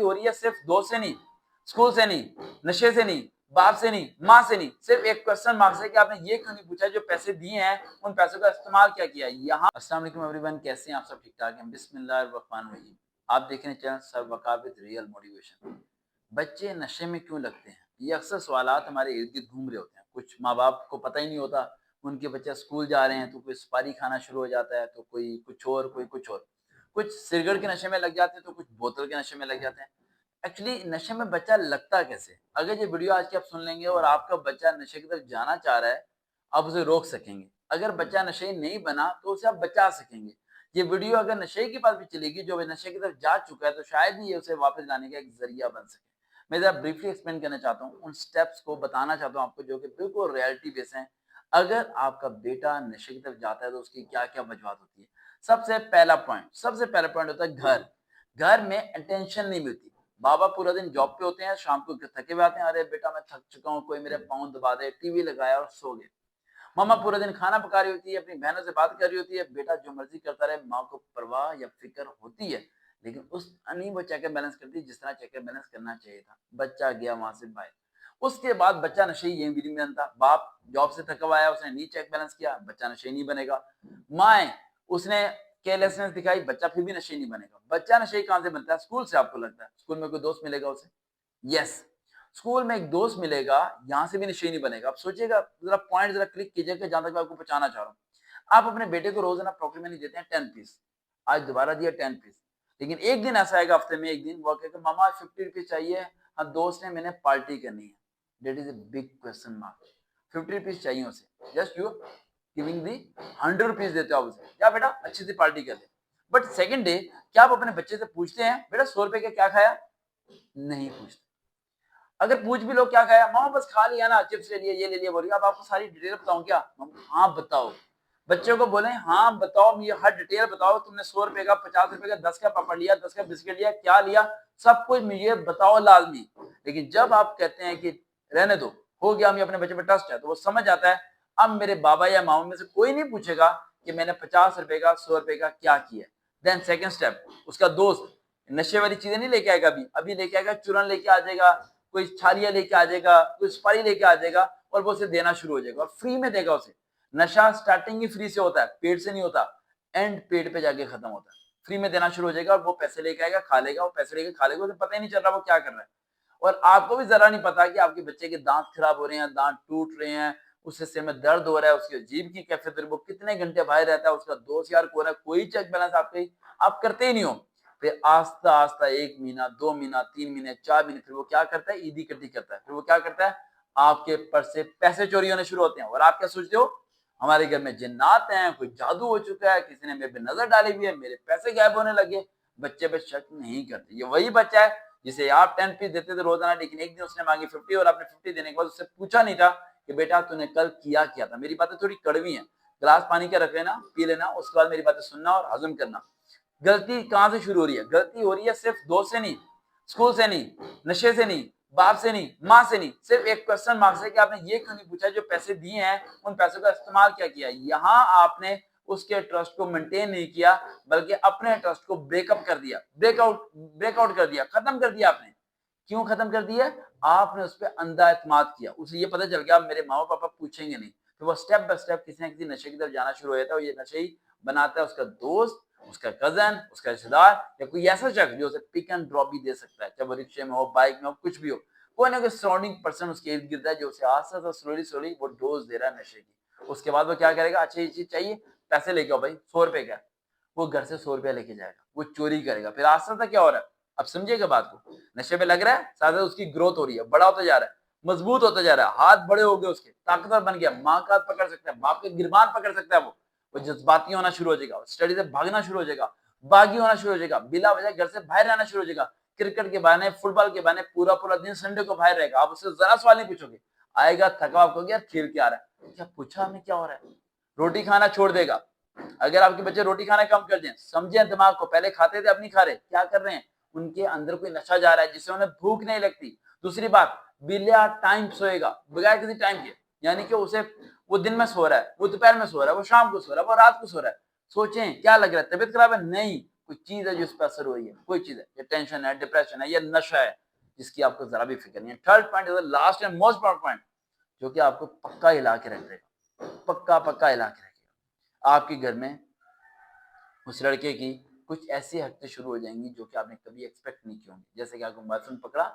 हो रही है सिर्फ दोस्त से नहीं, स्कूल से नहीं, नशे से नहीं, बाप से नहीं, माँ से नहीं, सिर्फ एक क्वेश्चन मार्क से कि आपने ये क्यों नहीं पूछा जो पैसे दिए हैं उन पैसों का इस्तेमाल क्या किया। यहाँ अस्सलाम वालेकुम एवरीवन, कैसे हैं आप सब? ठीक ठाक हैं? बिस्मिल्लाहिर्रहमानिर्रहीम। आप देख रहे हैं चैनल सर्वकार विद रियल मोटिवेशन। बच्चे नशे में क्यों लगते हैं, ये अक्सर सवालात हमारे इर्द गिर्द घूम रहे होते हैं। कुछ माँ बाप को पता ही नहीं होता, उनके बच्चे स्कूल जा रहे हैं तो कोई सुपारी खाना शुरू हो जाता है, तो कोई कुछ और, कोई कुछ और, कुछ सिगरेट के नशे में लग जाते हैं तो कुछ बोतल के नशे में लग जाते हैं। एक्चुअली नशे में बच्चा लगता कैसे? अगर ये वीडियो आज की आप सुन लेंगे और आपका बच्चा नशे की तरफ जाना चाह रहा है, आप उसे रोक सकेंगे। अगर बच्चा नशे नहीं बना तो उसे आप बचा सकेंगे। ये वीडियो अगर नशे की बात भी चलेगी, जो नशे की तरफ जा चुका है, तो शायद ही ये उसे वापस लाने का एक जरिया बन सके। मैं जरा ब्रीफली एक्सप्लेन करना चाहता हूँ, उन स्टेप्स को बताना चाहता हूँ आपको जो कि बिल्कुल रियलिटी बेस हैं। अगर आपका बेटा नशे की तरफ जाता है तो उसकी क्या क्या वजूहत होती है। सबसे पहला पॉइंट होता है घर। घर में अटेंशन नहीं मिलती। बाबा पूरा दिन जॉब पे होते हैं, शाम को थके हुए आते हैं, अरे बेटा मैं थक चुका हूँ, कोई मेरे पाँव दबा दे, टीवी लगाया और सो गए। मम्मा पूरा दिन खाना पका रही होती है, अपनी बहनों से बात कर रही होती है, बेटा जो मर्जी करता रहे, माँ को परवाह या फिक्र होती है, लेकिन उस नहीं वो चेक एंड बैलेंस करती जिस तरह चेक एंड बैलेंस करना चाहिए था। बच्चा गया वहां से बाहर। उसके बाद बच्चा नशे ये भी नहीं बनता। बाप जॉब से थका हुआ आया, उसने नहीं चेक बैलेंस किया, बच्चा नशे नहीं बनेगा। माए उसने केयरलेसनेस दिखाई, बच्चा फिर भी नशे नहीं बनेगा। बच्चा नशे कहां से बनता है? स्कूल से। आपको लगता है स्कूल में कोई दोस्त मिलेगा उसे? यस, स्कूल में एक दोस्त मिलेगा, यहाँ से भी नशे नहीं बनेगा। आप सोचिएगा, जरा पॉइंट जरा क्लिक कीजिएगा जहां तक मैं आपको पहुंचाना चाह रहा हूँ। आप अपने बेटे को रोज ना पॉकेट मनी देते हैं 10 पीस, आज दोबारा दिया 10 पीस, लेकिन एक दिन ऐसा आएगा हफ्ते में एक दिन वो कहेगा मामा 50 रुपीज चाहिए, हाँ दोस्त ने मैंने पार्टी करनी है। Date is a big question mark. 50 rupees चाहिए उसे, just you giving the 100 rupees देते हो आप उसे, क्या बेटा अच्छी सी पार्टी कर ले। बट सेकंड डे क्या आप अपने बच्चे से पूछते हैं बेटा 100 रुपए का क्या खाया? नहीं पूछते। अगर पूछ भी लो क्या खाया, मामा बस खा लिया ना, चिप्स ले लिए, ये ले लिया, बोलिए अब आपको सारी डिटेल बताऊं क्या? हाँ बताओ। बच्चों को बोले हाँ बताओ, ये हर डिटेल बताओ, तुमने 100 रुपए का, 50 रुपए का, 10 का पापड़ लिया, 10 का बिस्किट लिया, क्या लिया, सब कुछ मुझे बताओ लाजमी। लेकिन जब आप कहते हैं कि रहने दो, हो गया, हमें अपने बच्चे पर ट्रस्ट है, तो वो समझ आता है अब मेरे बाबा या मामा में से कोई नहीं पूछेगा कि मैंने 50 रुपए का, 100 रुपए का क्या किया। देन सेकंड स्टेप, उसका दोस्त नशे वाली चीजें नहीं लेके आएगा, अभी अभी लेके आएगा, चूरन लेके आ जाएगा, कोई छालिया लेके आ जाएगा, कोई सुपारी लेके आ जाएगा, और वो उसे देना शुरू हो जाएगा और फ्री में देगा उसे। नशा स्टार्टिंग ही फ्री से होता है, पेट से नहीं होता, एंड पेट पे जाके खत्म होता है। फ्री में देना शुरू हो जाएगा और वो पैसे लेके आएगा, खा लेगा, वो पैसे लेके खा लेगा, उसे पता ही नहीं चल रहा वो क्या कर रहा है। और आपको भी जरा नहीं पता कि आपके बच्चे के दांत खराब हो रहे हैं, दांत टूट रहे हैं, उससे सिर में दर्द हो रहा है, उसकी जीभ की कैफियत हो रही है, वो कितने घंटे बाहर रहता है, उसका दोस्त यार को रहा है, कोई चेक बैलेंस आप करते ही नहीं हो। फिर आस्ता आस्ता 1 महीना, 2 महीना, 3 महीने, 4 महीने, फिर वो क्या करता है? ईदी कट्टी करता है। फिर वो क्या करता है? आपके पर्स से पैसे चोरी होने शुरू होते हैं। और आप क्या सोचते हो? हमारे घर में जिन्नात हैं, कोई जादू हो चुका है, किसी ने मेरे पे नजर डाली हुई है, मेरे पैसे गायब होने लगे। बच्चे पे शक नहीं करते। ये वही बच्चा है जिसे आप 10 पीस देते थे रोजाना, लेकिन एक दिन उसने मांगी 50 और आपने 50 देने के बाद उससे पूछा नहीं था कि बेटा तूने कल किया क्या था। मेरी बातें थोड़ी कड़वी हैं, गिलास पानी का रख लेना, पी लेना, उसके बाद मेरी बातें सुनना और हजम करना। गलती कहां से शुरू हो रही है? गलती हो रही है सिर्फ दोस्त से नहीं, स्कूल से नहीं, नशे से नहीं, बाप से नहीं, माँ से नहीं, सिर्फ एक क्वेश्चन मार्क से कि आपने ये क्यों नहीं पूछा जो पैसे दिए हैं उन पैसों का इस्तेमाल क्या किया। यहाँ आपने उसके ट्रस्ट को मेंटेन नहीं किया, बल्कि अपने ट्रस्ट को ब्रेकअप कर दिया, ब्रेकआउट कर दिया, खत्म कर दिया आपने। क्यों खत्म कर दिया? आपने उस पर अंधा एतमाद किया। उसे ये पता चल गया मेरे माँ पापा पूछेंगे नहीं, तो वो स्टेप बाय स्टेप किसी न किसी नशे की तरफ जाना शुरू हो जाता है। और ये नशे ही बनाता है उसका दोस्त, उसका कजन, उसका रिश्तेदार, या कोई ऐसा शख्स जो उसे पिक एंड ड्रॉप भी दे सकता है, चाहे वो रिक्शे में हो, बाइक में हो, कुछ भी हो। कोई ना कोई सराउंडिंग पर्सन उसके इर्द गिर्द है जो उसे आस्ते आस्ते स्लोली स्लोली वो डोज दे रहा है नशे की। उसके बाद वो क्या करेगा? अच्छा ये चीज चाहिए, पैसे लेके आओ भाई, 100 रुपए का। वो घर से 100 रुपया लेके जाएगा, वो चोरी करेगा। फिर आस्ते आस्ते क्या हो रहा है? अब समझिएगा बात को। नशे पे लग रहा है, साथ साथ उसकी ग्रोथ हो रही है, बड़ा होता जा रहा है, मजबूत होता जा रहा है, हाथ बड़े हो गए उसके, ताकतवर बन गया, माँ का हाथ पकड़ सकता है, बाप के गिरबान पकड़ सकता है। वो जज्बाती होना शुरू हो जाएगा, स्टडी से भागना शुरू हो जाएगा, बागी होना शुरू हो जाएगा, बिला वजह घर से बाहर रहना शुरू हो जाएगा। क्रिकेट के बहाने, फुटबॉल के बहाने पूरा पूरा दिन संडे को बाहर रहेगा। आप उससे जरा सवाल नहीं पूछोगे, आएगा थका, आपको यार खेल के आ रहा है, क्या पूछा हमें क्या हो रहा है? रोटी खाना छोड़ देगा। अगर आपके बच्चे रोटी खाना कम कर दें, समझे दिमाग को, पहले खाते थे अब नहीं खा रहे, क्या कर रहे हैं? उनके अंदर कोई नशा जा रहा है जिससे उन्हें भूख नहीं लगती। दूसरी बात, बिल्ला टाइम सोएगा बगैर किसी टाइम के, यानी कि उसे वो दिन में सो रहा है, वो दोपहर में सो रहा है, वो शाम को सो रहा है, वो रात को सो रहा है। सोचें क्या लग रहा है? तबीयत खराब है? नहीं, कोई चीज है जो इस पर असर हुई है, कोई चीज है, ये टेंशन है, डिप्रेशन है, या नशा है जिसकी आपको जरा भी फिक्र नहीं है। Third point is the last and most important point, जो कि आपको पक्का हिला के रख देगा, पक्का पक्का हिला के रखेगा। आपके घर में उस लड़के की कुछ ऐसी हरकतें शुरू हो जाएंगी जो कि आपने कभी एक्सपेक्ट नहीं की होंगी। जैसे कि आपको मोबाइल फोन पकड़ा,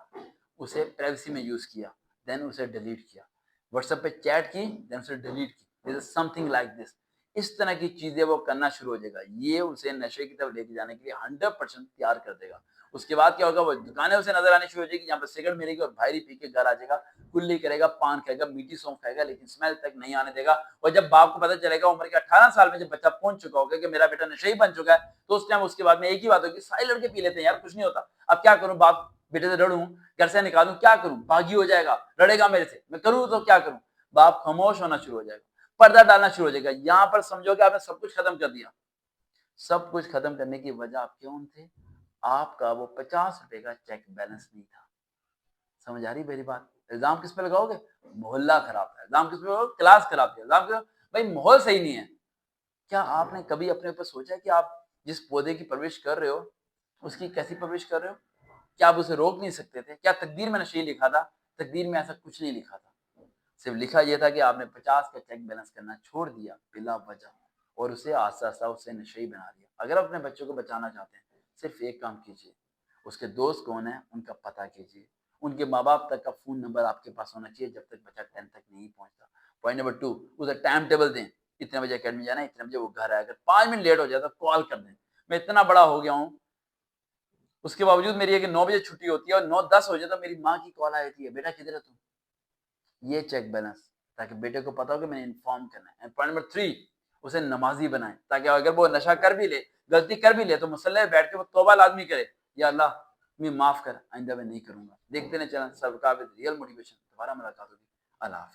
उसे प्राइवेसी में यूज किया, देन उसे डिलीट किया, व्हाट्सएप पे चैट की, देन उसे डिलीट की, this is something like this. इस तरह की चीजें वो करना शुरू हो जाएगा। ये उसे नशे की तरफ लेके जाने के लिए 100% तैयार कर देगा। उसके बाद क्या होगा, वो दुकानें उसे नजर आनी शुरू हो जाएगी जहाँ पर सिगरेट मिलेगी, और भाई पी के घर आ जाएगा, कुल्ली करेगा, पान खाएगा, मीठी सौंफ खाएगा, लेकिन स्मेल तक नहीं आने देगा। और जब बाप को पता चलेगा उम्र के 18 साल में, जब बच्चा पहुंच चुका होगा कि मेरा बेटा नशे ही बन चुका है, तो उस टाइम उसके बाद में एक ही बात होगी, सारे लड़के पी लेते हैं यार, कुछ नहीं होता, अब क्या करूं, बाप बेटे से लड़ूं, घर से निकालूं, क्या करूं, बागी हो जाएगा, लड़ेगा मेरे से, मैं करूं तो क्या करूं। बाप खामोश होना शुरू हो जाएगा, पर्दा डालना शुरू हो जाएगा। यहां पर समझो कि आपने सब कुछ खत्म कर दिया। सब कुछ खत्म करने की वजह आप क्यों थे, आपका वो 50 रुपए का चेक बैलेंस नहीं था। समझ आ रही मेरी बात? इल्जाम किस पे लगाओगे, मोहल्ला खराब है, इल्जाम किस पे लगाओगे, क्लास खराब है, इल्जाम क्यों, भाई माहौल सही नहीं है। क्या आपने कभी अपने ऊपर सोचा कि आप जिस पौधे की परवरिश कर रहे हो उसकी कैसी परवरिश कर रहे हो? क्या आप उसे रोक नहीं सकते थे? क्या तकदीर में नशे लिखा था? तकदीर में ऐसा कुछ नहीं लिखा था। सिर्फ लिखा यह था कि आपने 50 का चेक बैलेंस करना छोड़ दिया बिला वजह, और उसे आस्ता आस्ता उससे नशे बना दिया। अगर आप अपने बच्चों को बचाना चाहते हैं, सिर्फ एक काम कीजिए, उसके दोस्त कौन है उनका पता कीजिए, उनके माँ बाप तक का फोन नंबर आपके पास होना चाहिए जब तक बच्चा 10 तक नहीं पहुंचता। पॉइंट नंबर 2, उसे टाइम टेबल दें, इतने बजे अकेडमी जाना है, इतने बजे वो घर आए, अगर 5 मिनट लेट हो जाए तो कॉल कर दें। मैं इतना बड़ा हो गया हूँ, उसके बावजूद मेरी एक 9 बजे छुट्टी होती है और 9:10 हो जाए तो मेरी माँ की कॉल आ जाती है, बेटा किधर है तू। ये चेक बैलेंस, ताकि बेटे को पता हो कि मैंने इन्फॉर्म करना है। पॉइंट नंबर 3, उसे नमाजी बनाए, ताकि अगर वो नशा कर भी ले, गलती कर भी ले, तो मुसल्ले बैठ के वो तौबा लाजमी करे, या अल्लाह मैं माफ कर, आइंदा मैं नहीं करूंगा। देखते ना चलन सबका रियल मोटिवेशन। दोबारा मुलाकात होगी। अल्लाह हाफिज।